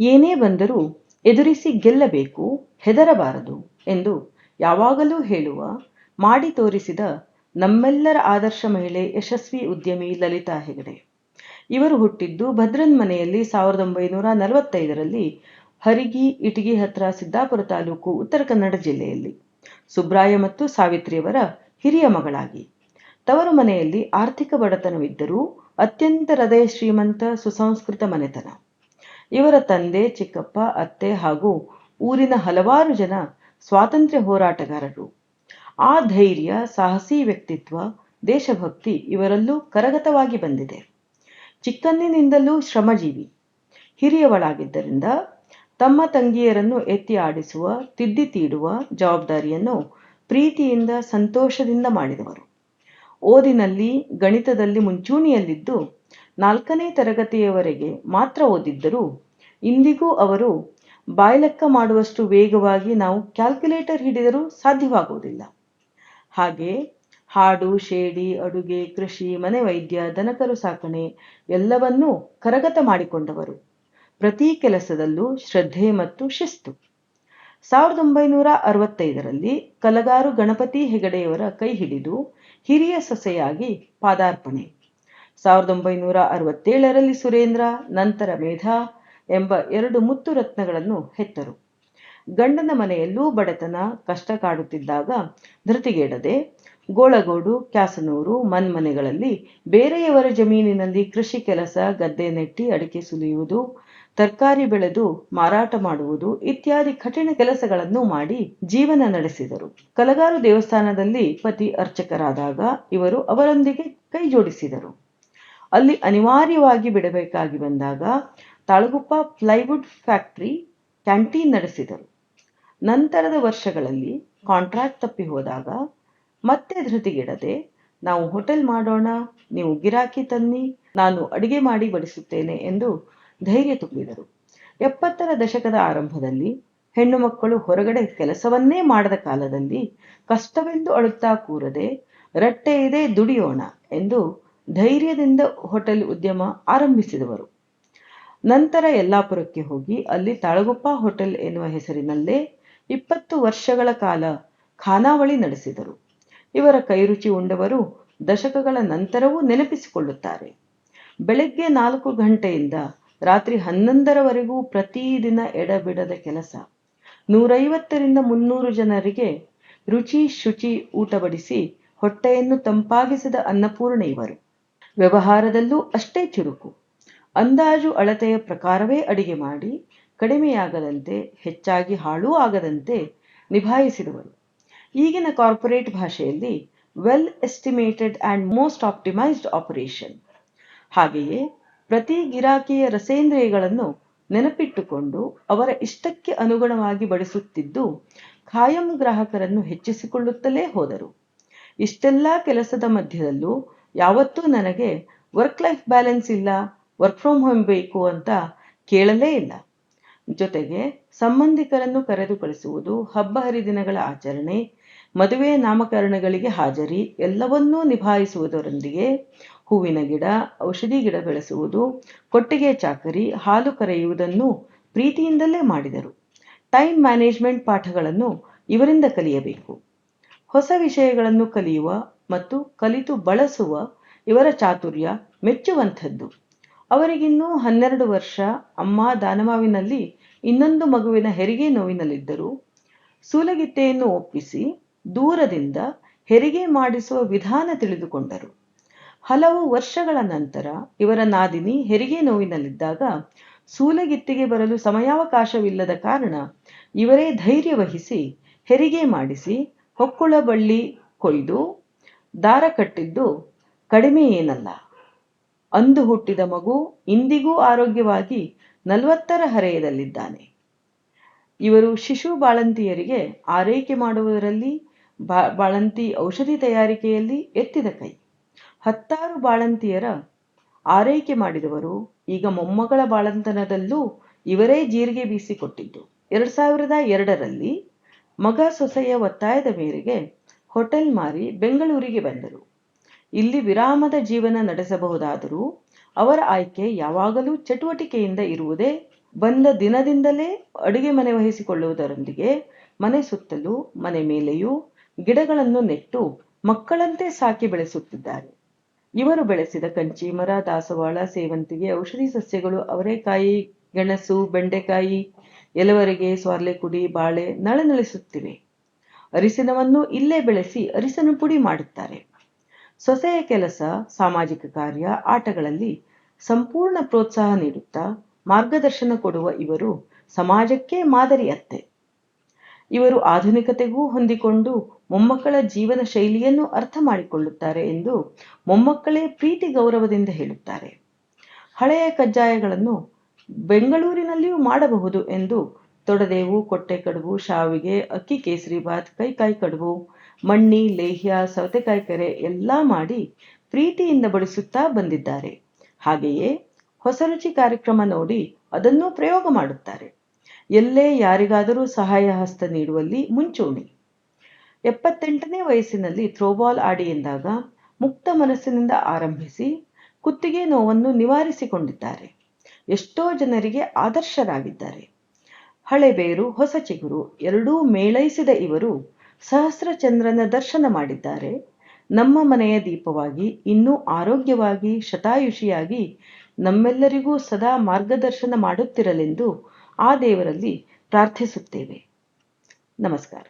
ಏನೇ ಬಂದರೂ ಎದುರಿಸಿ ಗೆಲ್ಲಬೇಕು, ಹೆದರಬಾರದು ಎಂದು ಯಾವಾಗಲೂ ಹೇಳುವ, ಮಾಡಿ ತೋರಿಸಿದ ನಮ್ಮೆಲ್ಲರ ಆದರ್ಶ ಮಹಿಳೆ, ಯಶಸ್ವಿ ಉದ್ಯಮಿ ಲಲಿತಾ ಹೆಗಡೆ. ಇವರು ಹುಟ್ಟಿದ್ದು ಭದ್ರನ್ಮನೆಯಲ್ಲಿ 1945ರಲ್ಲಿ, ಹರಿಗಿ ಇಟಗಿ ಹತ್ರ ಸಿದ್ದಾಪುರ ತಾಲೂಕು, ಉತ್ತರ ಕನ್ನಡ ಜಿಲ್ಲೆಯಲ್ಲಿ. ಸುಬ್ರಾಯ ಮತ್ತು ಸಾವಿತ್ರಿಯವರ ಹಿರಿಯ ಮಗಳಾಗಿ. ತವರು ಮನೆಯಲ್ಲಿ ಆರ್ಥಿಕ ಬಡತನವಿದ್ದರೂ ಅತ್ಯಂತ ಹೃದಯ ಶ್ರೀಮಂತ ಸುಸಂಸ್ಕೃತ ಮನೆತನ. ಇವರ ತಂದೆ, ಚಿಕ್ಕಪ್ಪ, ಅತ್ತೆ ಹಾಗೂ ಊರಿನ ಹಲವಾರು ಜನ ಸ್ವಾತಂತ್ರ್ಯ ಹೋರಾಟಗಾರರು. ಆ ಧೈರ್ಯ, ಸಾಹಸಿ ವ್ಯಕ್ತಿತ್ವ, ದೇಶಭಕ್ತಿ ಇವರಲ್ಲೂ ಕರಗತವಾಗಿ ಬಂದಿದೆ. ಚಿಕ್ಕಂದಿನಿಂದಲೂ ಶ್ರಮಜೀವಿ. ಹಿರಿಯವಳಾಗಿದ್ದರಿಂದ ತಮ್ಮ ತಂಗಿಯರನ್ನು ಎತ್ತಿ ಆಡಿಸುವ, ತಿದ್ದಿ ತೀಡುವ ಜವಾಬ್ದಾರಿಯನ್ನು ಪ್ರೀತಿಯಿಂದ, ಸಂತೋಷದಿಂದ ಮಾಡಿದವರು. ಓದಿನಲ್ಲಿ, ಗಣಿತದಲ್ಲಿ ಮುಂಚೂಣಿಯಲ್ಲಿದ್ದು 4ನೇ ತರಗತಿಯವರೆಗೆ ಮಾತ್ರ ಓದಿದ್ದರೂ ಇಂದಿಗೂ ಅವರು ಬಾಯ್ಲೆಕ್ಕ ಮಾಡುವಷ್ಟು ವೇಗವಾಗಿ ನಾವು ಕ್ಯಾಲ್ಕುಲೇಟರ್ ಹಿಡಿದರೂ ಸಾಧ್ಯವಾಗುವುದಿಲ್ಲ. ಹಾಗೆ ಹಾಡು, ಶೇಡಿ, ಅಡುಗೆ, ಕೃಷಿ, ಮನೆ ವೈದ್ಯ, ದನಕರು ಸಾಕಣೆ ಎಲ್ಲವನ್ನೂ ಕರಗತ ಮಾಡಿಕೊಂಡವರು. ಪ್ರತಿ ಕೆಲಸದಲ್ಲೂ ಶ್ರದ್ಧೆ ಮತ್ತು ಶಿಸ್ತು. 1965ರಲ್ಲಿ ಕಲಗಾರು ಗಣಪತಿ ಹೆಗಡೆಯವರ ಕೈ ಹಿಡಿದು ಹಿರಿಯ ಸೊಸೆಯಾಗಿ ಪಾದಾರ್ಪಣೆ. 1967ರಲ್ಲಿ ಸುರೇಂದ್ರ, ನಂತರ ಮೇಧಾ ಎಂಬ 2 ಮುತ್ತು ರತ್ನಗಳನ್ನು ಹೆತ್ತರು. ಗಂಡನ ಮನೆಯಲ್ಲೂ ಬಡತನ, ಕಷ್ಟ ಕಾಡುತ್ತಿದ್ದಾಗ ಧೃತಿಗೆಡದೆ ಗೋಳಗೋಡು, ಕ್ಯಾಸನೂರು, ಮನ್ಮನೆಗಳಲ್ಲಿ ಬೇರೆಯವರ ಜಮೀನಿನಲ್ಲಿ ಕೃಷಿ ಕೆಲಸ, ಗದ್ದೆ ನೆಟ್ಟಿ ಅಡಿಕೆ ಸುಲಿಯುವುದು, ತರಕಾರಿ ಬೆಳೆದು ಮಾರಾಟ ಮಾಡುವುದು ಇತ್ಯಾದಿ ಕಠಿಣ ಕೆಲಸಗಳನ್ನು ಮಾಡಿ ಜೀವನ ನಡೆಸಿದರು. ಕಲಗಾರು ದೇವಸ್ಥಾನದಲ್ಲಿ ಪತಿ ಅರ್ಚಕರಾದಾಗ ಇವರು ಅವರೊಂದಿಗೆ ಕೈ ಜೋಡಿಸಿದರು. ಅಲ್ಲಿ ಅನಿವಾರ್ಯವಾಗಿ ಬಿಡಬೇಕಾಗಿ ಬಂದಾಗ ತಾಳಗುಪ್ಪ ಪ್ಲೈವುಡ್ ಫ್ಯಾಕ್ಟರಿ ಕ್ಯಾಂಟೀನ್ ನಡೆಸಿದರು. ನಂತರದ ವರ್ಷಗಳಲ್ಲಿ ಕಾಂಟ್ರಾಕ್ಟ್ ತಪ್ಪಿ ಹೋದಾಗ ಮತ್ತೆ ಧೃತಿಗೆಡದೆ ನಾವು ಹೋಟೆಲ್ ಮಾಡೋಣ, ನೀವು ಗಿರಾಕಿ ತನ್ನಿ, ನಾನು ಅಡಿಗೆ ಮಾಡಿ ಬಡಿಸುತ್ತೇನೆ ಎಂದು ಧೈರ್ಯ ತುಂಬಿದರು. 70ರ ದಶಕದ ಆರಂಭದಲ್ಲಿ ಹೆಣ್ಣು ಮಕ್ಕಳು ಹೊರಗಡೆ ಕೆಲಸವನ್ನೇ ಮಾಡದ ಕಾಲದಲ್ಲಿ ಕಷ್ಟವೆಂದು ಅಳುತ್ತಾ ಕೂರದೆ ರಟ್ಟೆ ಇದೆ ದುಡಿಯೋಣ ಎಂದು ಧೈರ್ಯದಿಂದ ಹೋಟೆಲ್ ಉದ್ಯಮ ಆರಂಭಿಸಿದವರು. ನಂತರ ಯಲ್ಲಾಪುರಕ್ಕೆ ಹೋಗಿ ಅಲ್ಲಿ ತಾಳಗುಪ್ಪ ಹೋಟೆಲ್ ಎನ್ನುವ ಹೆಸರಿನಲ್ಲೇ 20 ವರ್ಷಗಳ ಕಾಲ ಖಾನಾವಳಿ ನಡೆಸಿದರು. ಇವರ ಕೈರುಚಿ ಉಂಡವರು ದಶಕಗಳ ನಂತರವೂ ನೆನಪಿಸಿಕೊಳ್ಳುತ್ತಾರೆ. ಬೆಳಗ್ಗೆ 4 ಗಂಟೆಯಿಂದ ರಾತ್ರಿ 11ರವರೆಗೂ ಪ್ರತಿದಿನ ಎಡಬಿಡದ ಕೆಲಸ. 150ರಿಂದ 300 ಜನರಿಗೆ ರುಚಿ ಶುಚಿ ಊಟ ಬಡಿಸಿ ಹೊಟ್ಟೆಯನ್ನು ತಂಪಾಗಿಸಿದ ಅನ್ನಪೂರ್ಣೆ ಇವರು. ವ್ಯವಹಾರದಲ್ಲೂ ಅಷ್ಟೇ ಚುರುಕು. ಅಂದಾಜು ಅಳತೆಯ ಪ್ರಕಾರವೇ ಅಡಿಗೆ ಮಾಡಿ ಕಡಿಮೆಯಾಗದಂತೆ, ಹೆಚ್ಚಾಗಿ ಹಾಳೂ ಆಗದಂತೆ ನಿಭಾಯಿಸಿದವರು. ಈಗಿನ ಕಾರ್ಪೊರೇಟ್ ಭಾಷೆಯಲ್ಲಿ well estimated and most optimised operation. ಹಾಗೆಯೇ ಪ್ರತಿ ಗಿರಾಕಿಯ ರಸೇಂದ್ರಿಯಗಳನ್ನು ನೆನಪಿಟ್ಟುಕೊಂಡು ಅವರ ಇಷ್ಟಕ್ಕೆ ಅನುಗುಣವಾಗಿ ಬಡಿಸುತ್ತಿದ್ದು ಖಾಯಂ ಗ್ರಾಹಕರನ್ನು ಹೆಚ್ಚಿಸಿಕೊಳ್ಳುತ್ತಲೇ ಹೋದರು. ಇಷ್ಟೆಲ್ಲ ಕೆಲಸದ ಮಧ್ಯದಲ್ಲೂ ಯಾವತ್ತೂ ನನಗೆ ವರ್ಕ್ ಲೈಫ್ ಬ್ಯಾಲೆನ್ಸ್ ಇಲ್ಲ, ವರ್ಕ್ ಫ್ರಮ್ ಹೋಮ್ ಬೇಕು ಅಂತ ಕೇಳಲೇ ಇಲ್ಲ. ಜೊತೆಗೆ ಸಂಬಂಧಿಕರನ್ನು ಕರೆದು ಕಳಿಸುವುದು, ಹಬ್ಬ ಹರಿದಿನಗಳ ಆಚರಣೆ, ಮದುವೆ ನಾಮಕರಣಗಳಿಗೆ ಹಾಜರಿ ಎಲ್ಲವನ್ನೂ ನಿಭಾಯಿಸುವುದರೊಂದಿಗೆ ಹೂವಿನ ಗಿಡ, ಔಷಧಿ ಗಿಡ ಬೆಳೆಸುವುದು, ಕೊಟ್ಟಿಗೆ ಚಾಕರಿ, ಹಾಲು ಕರೆಯುವುದನ್ನು ಪ್ರೀತಿಯಿಂದಲೇ ಮಾಡಿದರು. ಟೈಮ್ ಮ್ಯಾನೇಜ್ಮೆಂಟ್ ಪಾಠಗಳನ್ನು ಇವರಿಂದ ಕಲಿಯಬೇಕು. ಹೊಸ ವಿಷಯಗಳನ್ನು ಕಲಿಯುವ ಮತ್ತು ಕಲಿತು ಬಳಸುವ ಇವರ ಚಾತುರ್ಯ ಮೆಚ್ಚುವಂಥದ್ದು. ಅವರಿಗಿನ್ನೂ 12 ವರ್ಷ. ಅಮ್ಮ ದಾನಮಾವಿನಲ್ಲಿ ಇನ್ನೊಂದು ಮಗುವಿನ ಹೆರಿಗೆ ನೋವಿನಲ್ಲಿದ್ದರು. ಸೂಲಗಿತ್ತೆಯನ್ನು ಒಪ್ಪಿಸಿ ದೂರದಿಂದ ಹೆರಿಗೆ ಮಾಡಿಸುವ ವಿಧಾನ ತಿಳಿದುಕೊಂಡರು. ಹಲವು ವರ್ಷಗಳ ನಂತರ ಇವರ ನಾದಿನಿ ಹೆರಿಗೆ ನೋವಿನಲ್ಲಿದ್ದಾಗ ಸೂಲಗಿತ್ತಿಗೆ ಬರಲು ಸಮಯಾವಕಾಶವಿಲ್ಲದ ಕಾರಣ ಇವರೇ ಧೈರ್ಯ ವಹಿಸಿ ಹೆರಿಗೆ ಮಾಡಿಸಿ ಹೊಕ್ಕುಳ ಬಳ್ಳಿ ಕೊಯ್ದು ದಾರ ಕಟ್ಟಿದ್ದು ಕಡಿಮೆ ಏನಲ್ಲ. ಅಂದು ಹುಟ್ಟಿದ ಮಗು ಇಂದಿಗೂ ಆರೋಗ್ಯವಾಗಿ 40ರ ಹರೆಯದಲ್ಲಿದ್ದಾನೆ. ಇವರು ಶಿಶು ಬಾಳಂತಿಯರಿಗೆ ಆರೈಕೆ ಮಾಡುವುದರಲ್ಲಿ, ಬಾಳಂತಿ ಔಷಧಿ ತಯಾರಿಕೆಯಲ್ಲಿ ಎತ್ತಿದ ಕೈ. 10 ಬಾಳಂತಿಯರ ಆರೈಕೆ ಮಾಡಿದವರು. ಈಗ ಮೊಮ್ಮಗಳ ಬಾಳಂತನದಲ್ಲೂ ಇವರೇ ಜೀರಿಗೆ ಬೀಸಿಕೊಟ್ಟಿದ್ದು. 2002ರಲ್ಲಿ ಮಗ ಸೊಸೆಯ ಒತ್ತಾಯದ ಮೇರೆಗೆ ಹೋಟೆಲ್ ಮಾರಿ ಬೆಂಗಳೂರಿಗೆ ಬಂದರು. ಇಲ್ಲಿ ವಿರಾಮದ ಜೀವನ ನಡೆಸಬಹುದಾದರೂ ಅವರ ಆಯ್ಕೆ ಯಾವಾಗಲೂ ಚಟುವಟಿಕೆಯಿಂದ ಇರುವುದೇ ಬಂದ ದಿನದಿಂದಲೇ ಅಡುಗೆ ಮನೆ ವಹಿಸಿಕೊಳ್ಳುವುದರೊಂದಿಗೆ ಮನೆ ಸುತ್ತಲೂ ಮನೆ ಮೇಲೆಯೂ ಗಿಡಗಳನ್ನು ನೆಟ್ಟು ಮಕ್ಕಳಂತೆ ಸಾಕಿ ಬೆಳೆಸುತ್ತಿದ್ದಾರೆ. ಇವರು ಬೆಳೆಸಿದ ಕಂಚಿ ಮರ, ದಾಸವಾಳ, ಸೇವಂತಿಗೆ, ಔಷಧಿ ಸಸ್ಯಗಳು, ಅವರೆಕಾಯಿ, ಗೆಣಸು, ಬೆಂಡೆಕಾಯಿ, ಎಲವರೆಗೆ, ಸ್ವಾರ್ಲೆಕುಡಿ, ಬಾಳೆ ನಳನಳಿಸುತ್ತಿವೆ. ಅರಿಸಿನವನ್ನು ಇಲ್ಲೇ ಬೆಳೆಸಿ ಅರಿಸಿನ ಪುಡಿ ಮಾಡುತ್ತಾರೆ. ಸೊಸೆಯ ಕೆಲಸ, ಸಾಮಾಜಿಕ ಕಾರ್ಯ, ಆಟಗಳಲ್ಲಿ ಸಂಪೂರ್ಣ ಪ್ರೋತ್ಸಾಹ ನೀಡುತ್ತಾ ಮಾರ್ಗದರ್ಶನ ಕೊಡುವ ಇವರು ಸಮಾಜಕ್ಕೆ ಮಾದರಿ ಅತ್ತೆ. ಇವರು ಆಧುನಿಕತೆಗೂ ಹೊಂದಿಕೊಂಡು ಮೊಮ್ಮಕ್ಕಳ ಜೀವನ ಶೈಲಿಯನ್ನು ಅರ್ಥ ಮಾಡಿಕೊಳ್ಳುತ್ತಾರೆ ಎಂದು ಮೊಮ್ಮಕ್ಕಳೇ ಪ್ರೀತಿ ಗೌರವದಿಂದ ಹೇಳುತ್ತಾರೆ. ಹಳೆಯ ಕಜ್ಜಾಯಗಳನ್ನು ಬೆಂಗಳೂರಿನಲ್ಲಿಯೂ ಮಾಡಬಹುದು ಎಂದು ತೊಡದೇವು, ಕೊಟ್ಟೆ ಕಡುಬು, ಶಾವಿಗೆ, ಅಕ್ಕಿ ಕೇಸರಿಬಾತ್, ಕೈಕಾಯಿ ಕಡುಬು, ಮಣ್ಣಿ, ಲೇಹ್ಯ, ಸೌತೆಕಾಯಿ ಕೆರೆ ಎಲ್ಲ ಮಾಡಿ ಪ್ರೀತಿಯಿಂದ ಬಡಿಸುತ್ತಾ ಬಂದಿದ್ದಾರೆ. ಹಾಗೆಯೇ ಹೊಸ ರುಚಿ ಕಾರ್ಯಕ್ರಮ ನೋಡಿ ಅದನ್ನೂ ಪ್ರಯೋಗ ಮಾಡುತ್ತಾರೆ. ಎಲ್ಲೇ ಯಾರಿಗಾದರೂ ಸಹಾಯ ಹಸ್ತ ನೀಡುವಲ್ಲಿ ಮುಂಚೂಣಿ. 78ನೇ ವಯಸ್ಸಿನಲ್ಲಿ ಥ್ರೋಬಾಲ್ ಆಡಿ ಎಂದಾಗ ಮುಕ್ತ ಮನಸ್ಸಿನಿಂದ ಆರಂಭಿಸಿ ಕುತ್ತಿಗೆ ನೋವನ್ನು ನಿವಾರಿಸಿಕೊಂಡಿದ್ದಾರೆ. ಎಷ್ಟೋ ಜನರಿಗೆ ಆದರ್ಶರಾಗಿದ್ದಾರೆ. ಹಳೆಬೇರು ಹೊಸ ಚಿಗುರು ಎರಡೂ ಮೇಳೈಸಿದ ಇವರು ಸಹಸ್ರ ಚಂದ್ರನ ದರ್ಶನ ಮಾಡಿದ್ದಾರೆ. ನಮ್ಮ ಮನೆಯ ದೀಪವಾಗಿ ಇನ್ನೂ ಆರೋಗ್ಯವಾಗಿ ಶತಾಯುಷಿಯಾಗಿ ನಮ್ಮೆಲ್ಲರಿಗೂ ಸದಾ ಮಾರ್ಗದರ್ಶನ ಮಾಡುತ್ತಿರಲೆಂದು ಆ ದೇವರಲ್ಲಿ ಪ್ರಾರ್ಥಿಸುತ್ತೇವೆ. ನಮಸ್ಕಾರ.